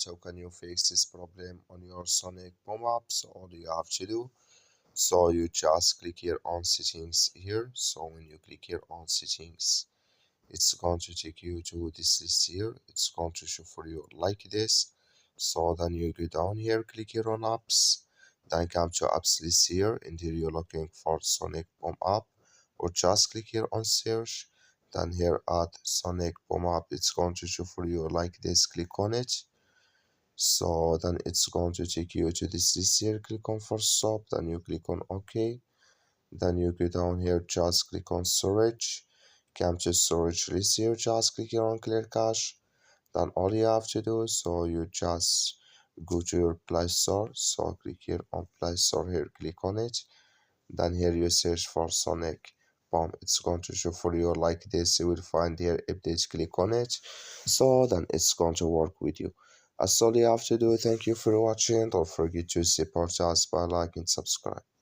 how can you fix this problem on your Sonic pop-up. So all you have to do, so you just click here on settings here. So when you click here on settings, it's going to take you to this list here. It's going to show for you like this. So then you go down here, click here on apps, then come to apps list here, and here you're looking for Sonic Boom Up, or just click here on search, then here at Sonic Boom Up, it's going to show for you like this. Click on it. So then it's going to take you to this list here. Click on first stop, then you click on OK, then you go down here, just click on storage, come to storage list here, just click here on clear cache. Then all you have to do, so you just go to your Play Store, so click here on Play Store here, click on it, then here you search for Sonic Boom. It's going to show for you like this. You will find here updates, click on it, so then it's going to work with you. That's all you have to do. Thank you for watching. Don't forget to support us by liking and subscribe.